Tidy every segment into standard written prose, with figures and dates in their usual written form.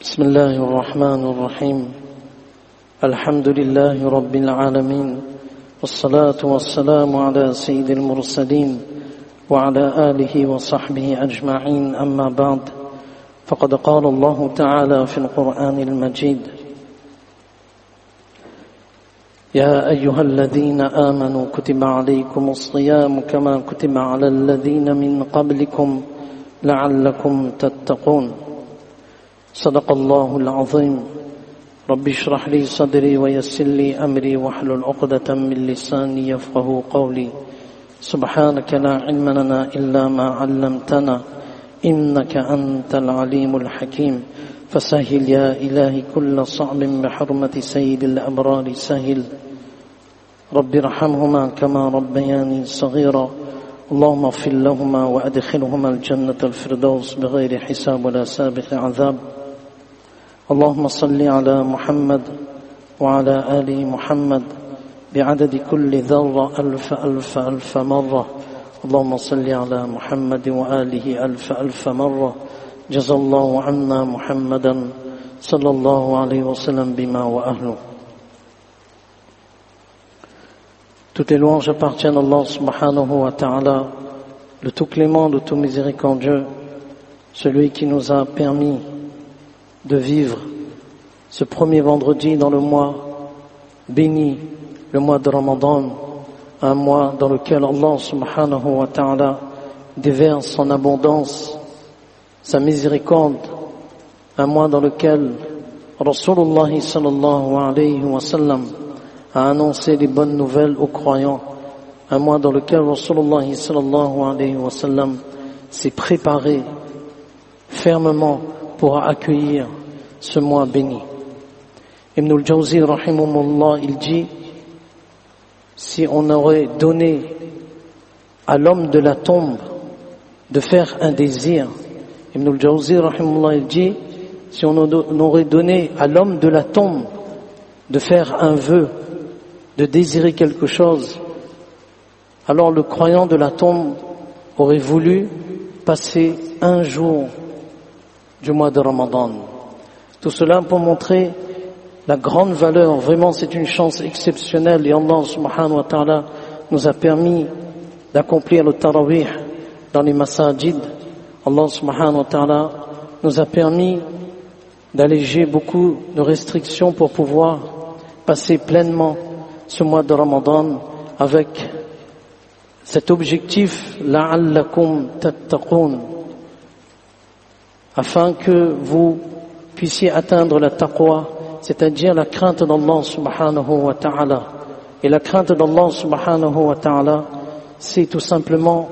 بسم الله الرحمن الرحيم الحمد لله رب العالمين والصلاة والسلام على سيد المرسلين وعلى آله وصحبه أجمعين أما بعد فقد قال الله تعالى في القرآن المجيد يا أيها الذين آمنوا كتب عليكم الصيام كما كتب على الذين من قبلكم لعلكم تتقون صدق الله العظيم رب اشرح لي صدري ويسر لي أمري واحلل عقدة من لساني يفقهوا قولي سبحانك لا علم لنا إلا ما علمتنا إنك أنت العليم الحكيم فسهل يا إلهي كل صعب بحرمة سيد الأبرار سهل رب ارحمهما كما ربياني صغيرا اللهم اغفر لهما وأدخلهما الجنة الفردوس بغير حساب ولا سابق عذاب اللهم صل على محمد وعلى آل محمد بعدد كل ذرة ألف مرة اللهم صل على محمد وآله ألف مرة جزا الله عنا محمدا صلى الله عليه وسلم بما وأهله. Toutes les louanges appartiennent à Allah subhanahu wa ta'ala, le tout clément, le tout miséricordieux, celui qui nous a permis de vivre ce premier vendredi dans le mois béni, le mois de Ramadan, un mois dans lequel Allah subhanahu wa ta'ala déverse son abondance, sa miséricorde, un mois dans lequel Rasulullah sallallahu alayhi wa sallam a annoncé les bonnes nouvelles aux croyants, un mois dans lequel Rasulullah sallallahu alayhi wa sallam s'est préparé fermement pour accueillir ce mois béni. Ibn al-Jawzi rahimahullah, il dit, si on aurait donné à l'homme de la tombe de faire un désir, Ibn al-Jawzi rahimahullah, il dit, si on aurait donné à l'homme de la tombe de faire un vœu, de désirer quelque chose, alors le croyant de la tombe aurait voulu passer un jour du mois de Ramadan. Tout cela pour montrer la grande valeur. Vraiment, c'est une chance exceptionnelle et Allah subhanahu wa ta'ala nous a permis d'accomplir le tarawih dans les masajid. Allah subhanahu wa ta'ala nous a permis d'alléger beaucoup de restrictions pour pouvoir passer pleinement ce mois de Ramadan avec cet objectif la'allakum tattaqun, afin que vous puissiez atteindre la taqwa, c'est-à-dire la crainte d'Allah subhanahu wa ta'ala. Et la crainte d'Allah subhanahu wa ta'ala, c'est tout simplement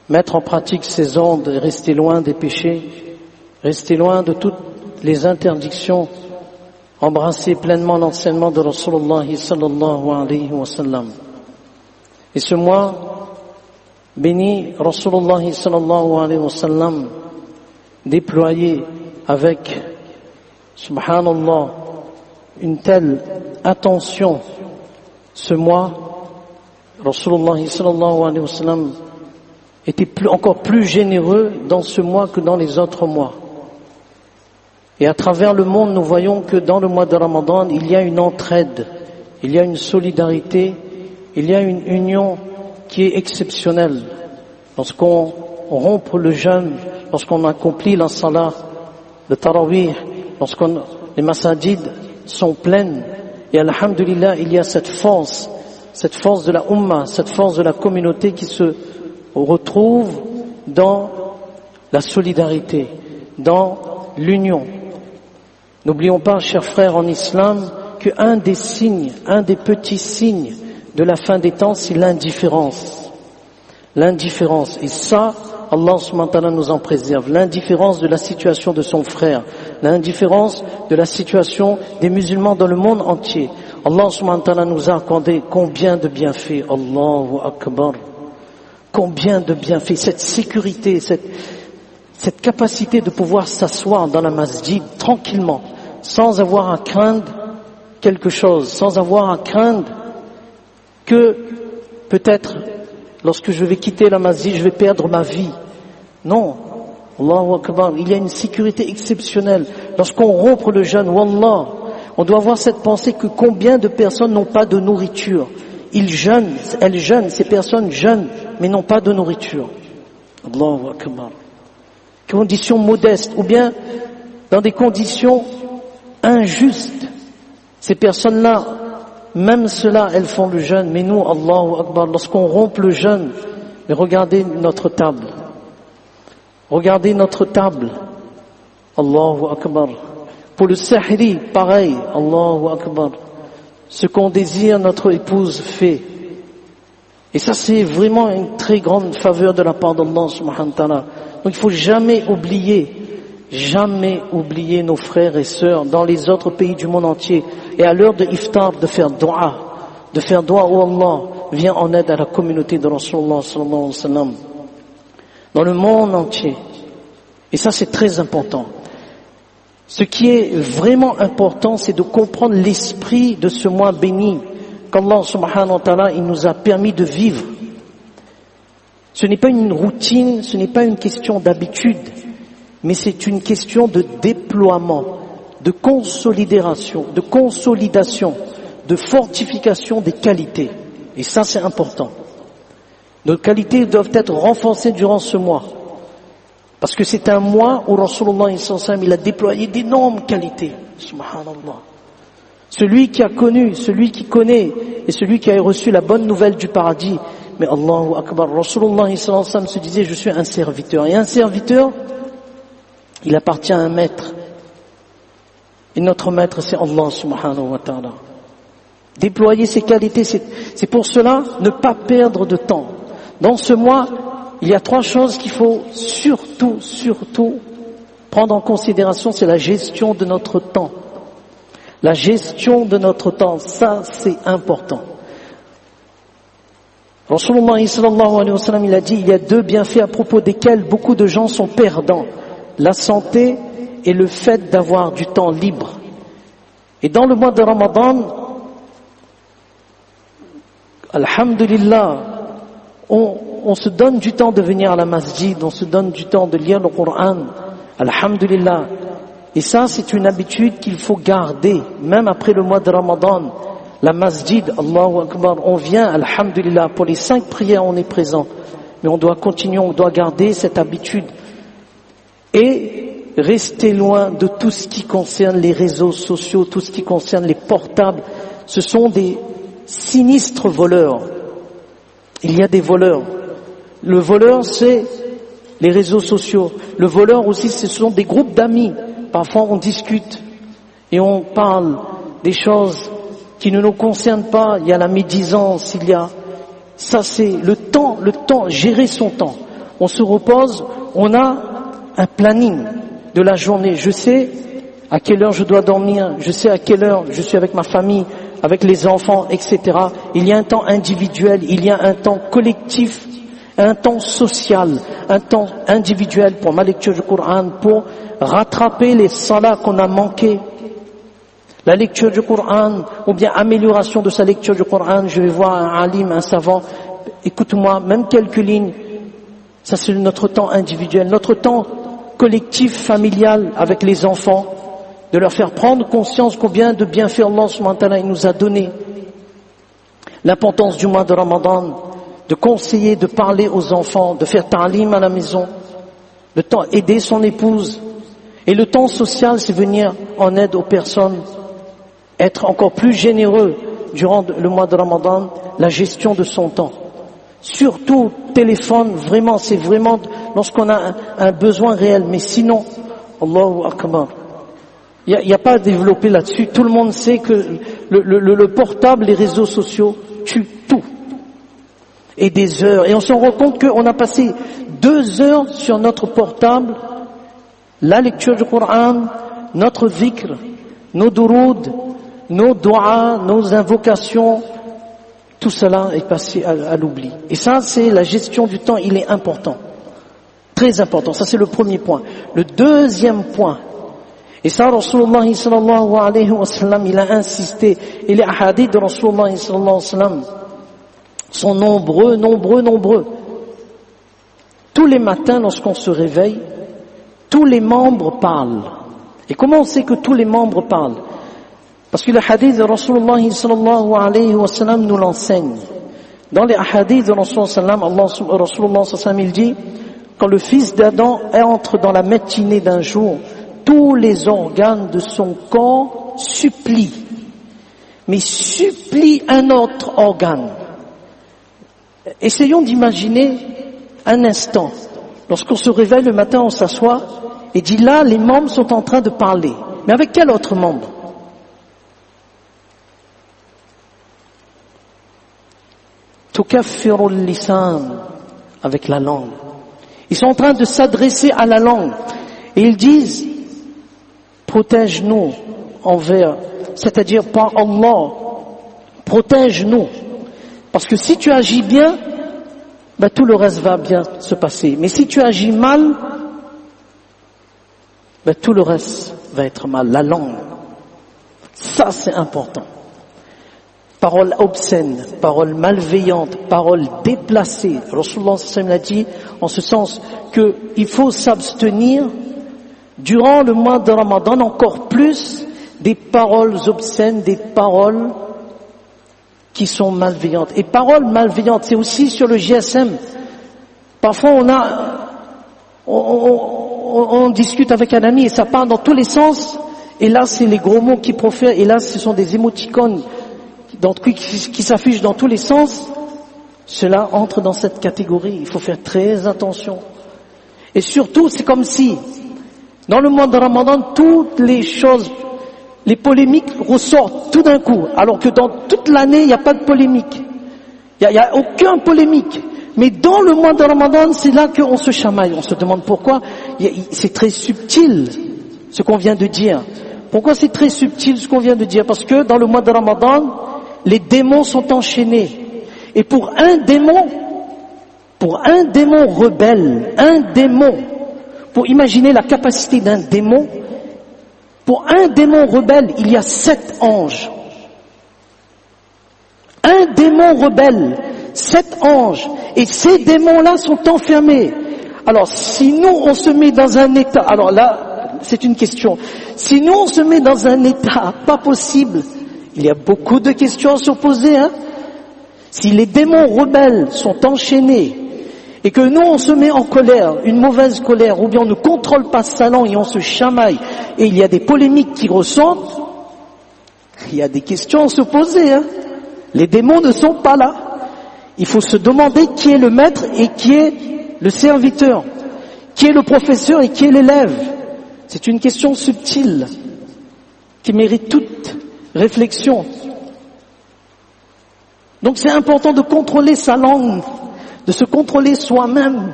mettre en pratique ses ordres et rester loin des péchés, rester loin de toutes les interdictions, embrasser pleinement l'enseignement de Rasulullah sallallahu alayhi wa sallam. Et ce mois béni, Rasulullah sallallahu alayhi wa sallam déployé avec, subhanallah, une telle attention ce mois, Rasulullah sallallahu alayhi wa sallam était encore plus généreux dans ce mois que dans les autres mois. Et à travers le monde, nous voyons que dans le mois de Ramadan, il y a une entraide, il y a une solidarité, il y a une union qui est exceptionnelle. Lorsqu'on rompt le jeûne, lorsqu'on accomplit la salat, le tarawih, les masajid sont pleines, et alhamdulillah, il y a cette force de la ummah, cette force de la communauté qui se retrouve dans la solidarité, dans l'union. N'oublions pas, chers frères en islam, qu'un des signes, un des petits signes de la fin des temps, c'est l'indifférence. L'indifférence. Et ça, Allah subhanahu wa ta'ala nous en préserve. L'indifférence de la situation de son frère. L'indifférence de la situation des musulmans dans le monde entier. Allah subhanahu wa ta'ala nous a accordé combien de bienfaits. Allahu Akbar. Combien de bienfaits. Cette sécurité, cette capacité de pouvoir s'asseoir dans la masjid tranquillement, sans avoir à craindre quelque chose, sans avoir à craindre que peut-être lorsque je vais quitter la masjid, je vais perdre ma vie. Non, Allahu Akbar, il y a une sécurité exceptionnelle. Lorsqu'on rompt le jeûne, Wallah, on doit avoir cette pensée que combien de personnes n'ont pas de nourriture. Ils jeûnent, elles jeûnent, ces personnes jeûnent, mais n'ont pas de nourriture. Allahu Akbar. Conditions modestes, ou bien dans des conditions injustes. Ces personnes-là, même cela, elles font le jeûne, mais nous, Allahu Akbar, lorsqu'on rompt le jeûne, mais regardez notre table. Regardez notre table. Allahu Akbar. Pour le sahri, pareil. Allahu Akbar. Ce qu'on désire, notre épouse fait. Et ça, c'est vraiment une très grande faveur de la part d'Allah subhanahu wa ta'ala. Donc il faut jamais oublier nos frères et sœurs dans les autres pays du monde entier. Et à l'heure de iftar, de faire dua où Allah vient en aide à la communauté de Rasulullah sallallahu alayhi wa sallam. Dans le monde entier. Et ça, c'est très important. Ce qui est vraiment important, c'est de comprendre l'esprit de ce mois béni qu'Allah subhanahu wa ta'ala, il nous a permis de vivre. Ce n'est pas une routine, ce n'est pas une question d'habitude, mais c'est une question de déploiement, de consolidation, de fortification des qualités. Et ça, c'est important. Nos qualités doivent être renforcées durant ce mois. Parce que c'est un mois où Rasulullah il a déployé d'énormes qualités. Subhanallah. Celui qui a connu, celui qui connaît et celui qui a reçu la bonne nouvelle du paradis. Mais Allahu Akbar, Rasulullah se disait, je suis un serviteur. Et un serviteur, il appartient à un maître. Et notre maître, c'est Allah subhanahu wa ta'ala. Déployer ses qualités, c'est pour cela ne pas perdre de temps. Dans ce mois, il y a 3 choses qu'il faut surtout prendre en considération, c'est la gestion de notre temps. La gestion de notre temps, ça c'est important. Rasulullah sallallahu alayhi wa sallam, il a dit, il y a 2 bienfaits à propos desquels beaucoup de gens sont perdants. La santé et le fait d'avoir du temps libre. Et dans le mois de Ramadan, alhamdulillah, on se donne du temps de venir à la masjid, on se donne du temps de lire le Coran, alhamdulillah. Et ça, c'est une habitude qu'il faut garder, même après le mois de Ramadan. La masjid, Allahu Akbar, on vient, alhamdulillah, pour les 5 prières, on est présent. Mais on doit continuer, on doit garder cette habitude. Et rester loin de tout ce qui concerne les réseaux sociaux, tout ce qui concerne les portables. Ce sont des sinistres voleurs. Il y a des voleurs. Le voleur, c'est les réseaux sociaux. Le voleur aussi, ce sont des groupes d'amis. Parfois, on discute et on parle des choses qui ne nous concernent pas. Il y a la médisance, ça c'est le temps, gérer son temps. On se repose, on a un planning de la journée. Je sais à quelle heure je dois dormir, je sais à quelle heure je suis avec ma famille, avec les enfants, etc. Il y a un temps individuel, il y a un temps collectif, un temps social, un temps individuel pour ma lecture du Coran, pour rattraper les salats qu'on a manqués. La lecture du Coran, ou bien amélioration de sa lecture du Coran, je vais voir un alim, un savant, écoute-moi, même quelques lignes, ça c'est notre temps individuel, notre temps collectif, familial, avec les enfants, de leur faire prendre conscience combien de bienfaits Allah subhanahu wa ta'ala nous a donné. L'importance du mois de Ramadan, de conseiller, de parler aux enfants, de faire ta'lim à la maison, le temps aider son épouse. Et le temps social, c'est venir en aide aux personnes, être encore plus généreux durant le mois de Ramadan, la gestion de son temps. Surtout, téléphone, vraiment, c'est vraiment lorsqu'on a un besoin réel. Mais sinon, Allahu Akbar. Il n'y a pas à développer là-dessus. Tout le monde sait que le portable, les réseaux sociaux tuent tout. Et des heures. Et on se rend compte qu'on a passé 2 heures sur notre portable, la lecture du Coran, notre dhikr, nos duroud, nos du'as, nos invocations, tout cela est passé à l'oubli. Et ça, c'est la gestion du temps, il est important. Très important. Ça, c'est le premier point. Le deuxième point, et ça, Rasulullah sallallahu alayhi wa sallam, il a insisté, et les hadiths de Rasulullah sallallahu alayhi wa sallam sont nombreux. Tous les matins, lorsqu'on se réveille, tous les membres parlent. Et comment on sait que tous les membres parlent? Parce que le hadith de Rasulullah sallallahu alayhi wa sallam nous l'enseigne. Dans les hadiths de Rasulullah sallallahu alayhi wa sallam, il dit, quand le fils d'Adam entre dans la matinée d'un jour, tous les organes de son corps supplient, mais supplient un autre organe. Essayons d'imaginer un instant. Lorsqu'on se réveille le matin, on s'assoit et dit là, les membres sont en train de parler. Mais avec quel autre membre? Tukaffiru al-lisan, avec la langue. Ils sont en train de s'adresser à la langue. Et ils disent, protège-nous envers, c'est-à-dire par Allah, protège-nous. Parce que si tu agis bien, ben tout le reste va bien se passer. Mais si tu agis mal, ben tout le reste va être mal. La langue, ça c'est important. Paroles obscènes, paroles malveillantes, paroles déplacées. Rasulullah sallallahu alayhi wa sallam l'a dit en ce sens qu'il faut s'abstenir durant le mois de Ramadan encore plus des paroles obscènes, des paroles qui sont malveillantes. Et paroles malveillantes, c'est aussi sur le GSM. Parfois on discute avec un ami et ça part dans tous les sens. Et là, c'est les gros mots qui profèrent. Et là, ce sont des émoticônes qui s'affichent dans tous les sens. Cela entre dans cette catégorie. Il faut faire très attention. Et surtout, c'est comme si, dans le mois de Ramadan, toutes les choses, les polémiques ressortent tout d'un coup, alors que dans toute l'année, il n'y a pas de polémique. Il n'y a aucun polémique. Mais dans le mois de Ramadan, c'est là qu'on se chamaille. On se demande pourquoi. C'est très subtil, ce qu'on vient de dire. Pourquoi c'est très subtil, ce qu'on vient de dire? Parce que dans le mois de Ramadan, les démons sont enchaînés. Et pour un démon rebelle, pour imaginer la capacité d'un démon, pour un démon rebelle, il y a 7 anges. Un démon rebelle, 7 anges. Et ces démons-là sont enfermés. Alors, si nous, on se met dans un état, alors là, c'est une question. Si nous, on se met dans un état pas possible, il y a beaucoup de questions à se poser, hein. Si les démons rebelles sont enchaînés, et que nous, on se met en colère, une mauvaise colère, ou bien on ne contrôle pas sa langue et on se chamaille, et il y a des polémiques qui ressortent, il y a des questions à se poser, hein. Les démons ne sont pas là. Il faut se demander qui est le maître et qui est le serviteur, qui est le professeur et qui est l'élève. C'est une question subtile, qui mérite toute réflexion. Donc c'est important de contrôler sa langue, de se contrôler soi-même,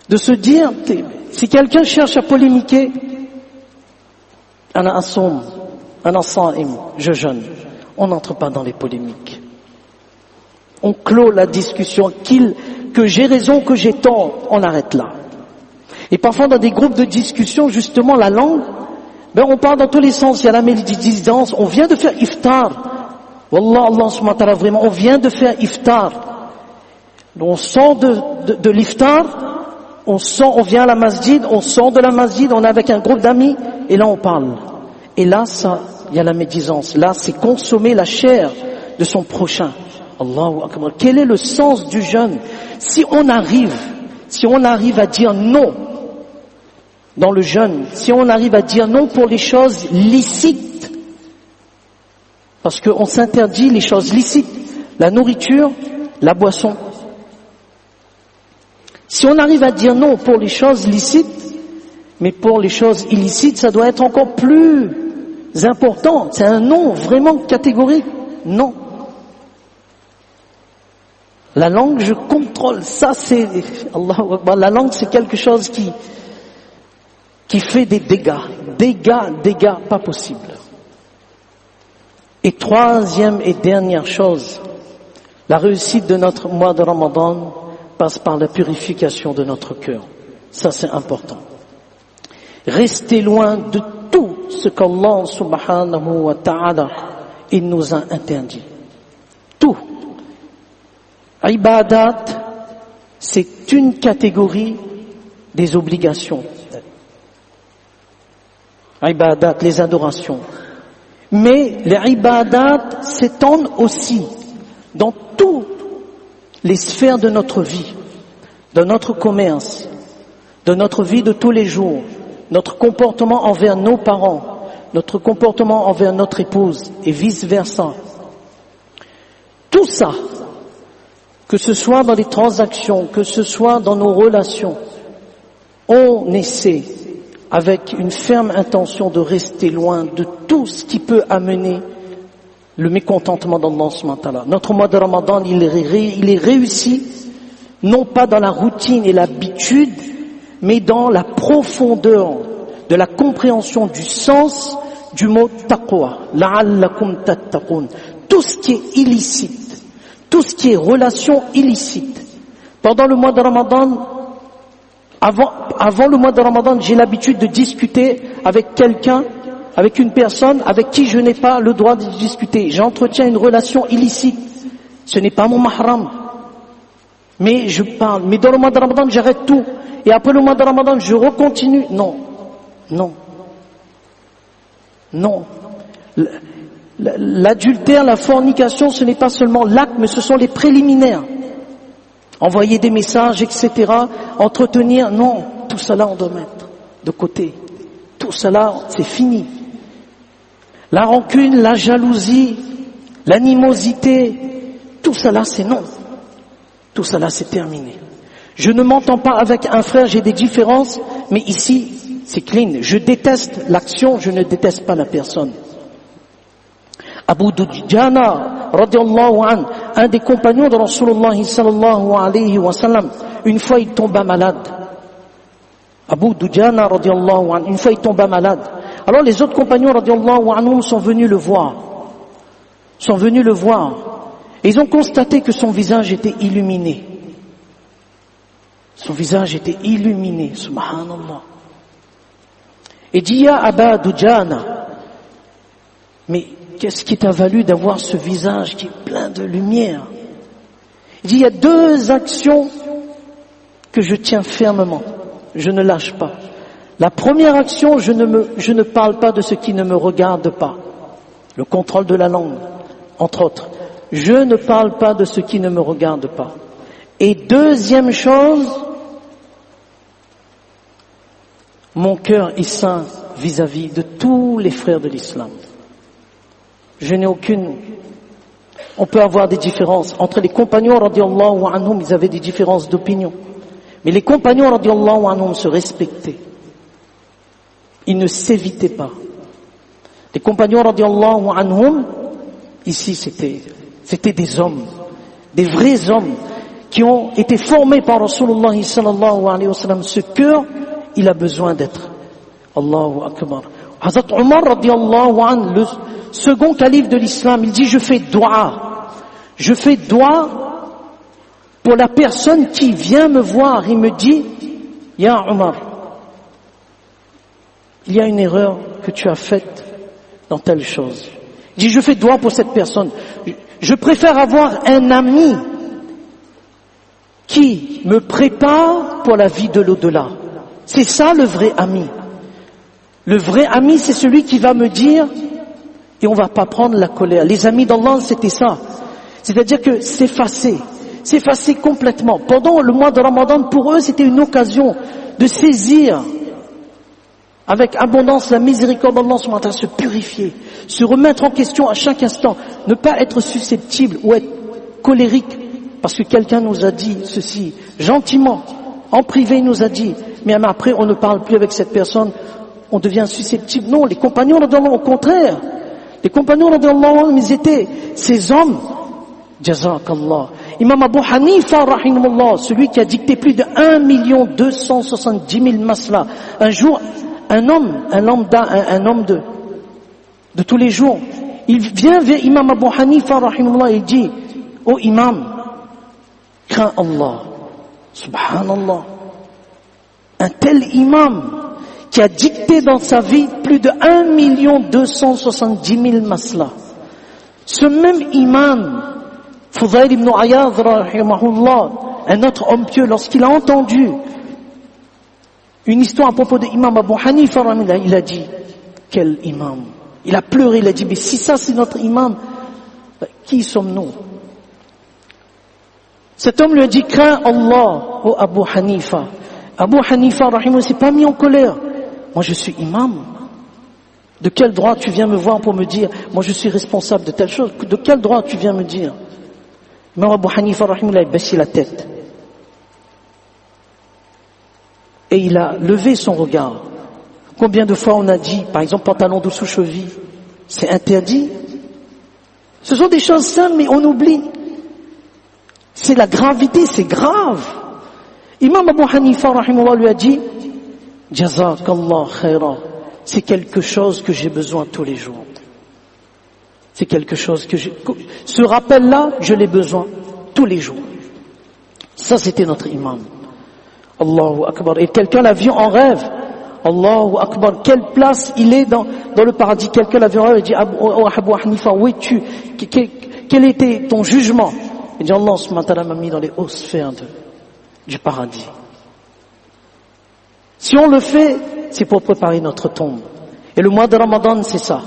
de se dire, si quelqu'un cherche à polémiquer, ana assoum, ana sa'im, je jeûne, on n'entre pas dans les polémiques. On clôt la discussion, que j'ai raison, que j'ai tort, on arrête là. Et parfois dans des groupes de discussion, justement la langue, on part dans tous les sens, il y a la médisance, on vient de faire iftar. Wallah, Allah subhanahu wa ta'ala, vraiment, on vient de faire iftar. On sort de l'iftar, on vient à la masjid, on sort de la masjid, on est avec un groupe d'amis, et là on parle. Et là, il y a la médisance. Là, c'est consommer la chair de son prochain. Allahu Akbar. Quel est le sens du jeûne? Si on arrive à dire non dans le jeûne, si on arrive à dire non pour les choses licites, parce qu'on s'interdit les choses licites, la nourriture, la boisson. Si on arrive à dire non pour les choses licites, mais pour les choses illicites, ça doit être encore plus important. C'est un non vraiment catégorique. Non. La langue, je contrôle. Ça, c'est, Allahu Akbar, la langue, c'est quelque chose qui fait des dégâts. Dégâts, pas possible. Et troisième et dernière chose, la réussite de notre mois de Ramadan passe par la purification de notre cœur. Ça, c'est important. Restez loin de tout ce qu'Allah subhanahu wa ta'ala, il nous a interdit. Tout. Ibadat, c'est une catégorie des obligations. ibadat, les adorations. Mais les ibadat s'étendent aussi dans toutes les sphères de notre vie, de notre commerce, de notre vie de tous les jours, notre comportement envers nos parents, notre comportement envers notre épouse et vice-versa. Tout ça, que ce soit dans les transactions, que ce soit dans nos relations, on essaie avec une ferme intention de rester loin de tout ce qui peut amener le mécontentement d'Allah subhanahu wa ta'ala. Notre mois de Ramadan, il est réussi, non pas dans la routine et l'habitude, mais dans la profondeur de la compréhension du sens du mot taqwa. La'allakum tattaqun. Tout ce qui est illicite, tout ce qui est relation illicite. Pendant le mois de Ramadan, avant le mois de Ramadan, j'ai l'habitude de discuter avec quelqu'un, avec une personne avec qui je n'ai pas le droit de discuter. J'entretiens une relation illicite. Ce n'est pas mon mahram. Mais je parle. Mais dans le mois de Ramadan, j'arrête tout. Et après le mois de Ramadan, je recontinue. Non. Non. Non. L'adultère, la fornication, ce n'est pas seulement l'acte, mais ce sont les préliminaires. Envoyer des messages, etc. Entretenir, non. Tout cela, on doit mettre de côté. Tout cela, c'est fini. La rancune, la jalousie, l'animosité, tout cela, c'est non. Tout cela, c'est terminé. Je ne m'entends pas avec un frère, j'ai des différences, mais ici, c'est clean. Je déteste l'action, je ne déteste pas la personne. Abu Dujana, radiallahu anhu, un des compagnons de Rasulullah sallallahu alayhi wa sallam, une fois il tomba malade. Abu Dujana, radiallahu anhu, une fois il tomba malade. Alors les autres compagnons, radiallahu anhum, sont venus le voir. Et ils ont constaté que son visage était illuminé. Son visage était illuminé, subhanallah. Et dit, ya Aba Dujana, mais qu'est-ce qui t'a valu d'avoir ce visage qui est plein de lumière? Il dit, il y a deux actions que je tiens fermement. Je ne lâche pas. La première action, je ne parle pas de ce qui ne me regarde pas. Le contrôle de la langue, entre autres. Je ne parle pas de ce qui ne me regarde pas. Et deuxième chose, mon cœur est saint vis-à-vis de tous les frères de l'islam. Je n'ai aucune... On peut avoir des différences. Entre les compagnons, radiallahu anhum, ils avaient des différences d'opinion. Mais les compagnons, radiallahu anhum, se respectaient. Ils ne s'évitaient pas. Les compagnons, radiallahu anhum, ici, c'était des hommes, des vrais hommes, qui ont été formés par Rasulullah sallallahu alayhi wa sallam. Ce cœur, il a besoin d'être. Allahu Akbar. Hazrat Omar, radiallahu anhu, le second calife de l'islam, il dit, je fais dua. Je fais dua pour la personne qui vient me voir et me dit, Ya Omar, il y a une erreur que tu as faite dans telle chose. Il dit, je fais dua pour cette personne. Je préfère avoir un ami qui me prépare pour la vie de l'au-delà. C'est ça le vrai ami. Le vrai ami, c'est celui qui va me dire, et on va pas prendre la colère. Les amis d'Allah, c'était ça. C'est-à-dire que s'effacer complètement. Pendant le mois de Ramadan, pour eux, c'était une occasion de saisir avec abondance la miséricorde d'Allah, se purifier, se remettre en question à chaque instant, ne pas être susceptible ou être colérique, parce que quelqu'un nous a dit ceci, gentiment, en privé il nous a dit, mais après on ne parle plus avec cette personne, on devient susceptible. Non, les compagnons d'Allah, au contraire, les compagnons d'Allah, ils étaient ces hommes, jazakallah. Imam Abu Hanifa, rahimahullah, celui qui a dicté plus de 1 270 000 masla, un jour, un homme de tous les jours, il vient vers Imam Abu Hanifa, rahimahullah, et il dit, oh imam, crains Allah, subhanallah, un tel imam qui a dicté dans sa vie plus de 1 270 000 masla. Ce même imam, Fudayl ibn Ayad, rahimahullah, un autre homme pieux, lorsqu'il a entendu une histoire à propos de Imam Abu Hanifa, il a dit, Quel imam. Il a pleuré, il a dit, mais si ça c'est notre imam, qui sommes-nous? Cet homme lui a dit, crains Allah, ô Abu Hanifa. Abu Hanifa, rahimahullah, s'est pas mis en colère. Moi je suis imam. De quel droit tu viens me voir pour me dire, moi je suis responsable de telle chose? De quel droit tu viens me dire? Mais Abu Hanifa, rahimahullah, il a baissé la tête. Et il a levé son regard. Combien de fois on a dit, par exemple, pantalon de sous-cheville, c'est interdit? Ce sont des choses simples, mais on oublie. C'est la gravité, c'est grave. Imam Abu Hanifa, rahimahullah, lui a dit, Jazakallah khaira, c'est quelque chose que j'ai besoin tous les jours. C'est quelque chose que ce rappel-là, je l'ai besoin tous les jours. Ça, c'était notre imam. Allahu Akbar. Et quelqu'un l'a vu en rêve. Allahu Akbar. Quelle place il est dans le paradis. Quelqu'un l'a vu en rêve et dit, Abu Hanifa, où es-tu? Quel était ton jugement? Il dit, Allah subhanahu wa ta'ala m'a mis dans les hautes sphères du paradis. Si on le fait, c'est pour préparer notre tombe. Et le mois de Ramadan, c'est ça.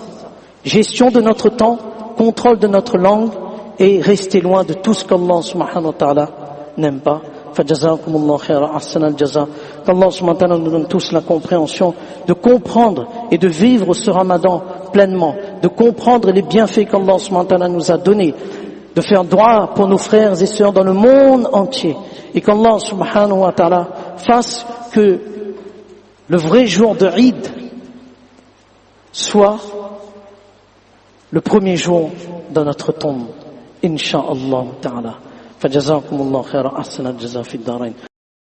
Gestion de notre temps, contrôle de notre langue et rester loin de tout ce qu'Allah subhanahu wa ta'ala n'aime pas. Fajazakumullahu khaira, ahsan al-jaza. Qu'Allah subhanahu wa ta'ala nous donne tous la compréhension de comprendre et de vivre ce Ramadan pleinement, de comprendre les bienfaits qu'Allah subhanahu wa ta'ala nous a donnés, de faire droit pour nos frères et sœurs dans le monde entier, et qu'Allah subhanahu wa ta'ala fasse que le vrai jour de Eid soit le premier jour de notre tombe, Inch'Allah ta'ala. Fajazakumullahu khaira, ahsan al-jaza fi ad-darain.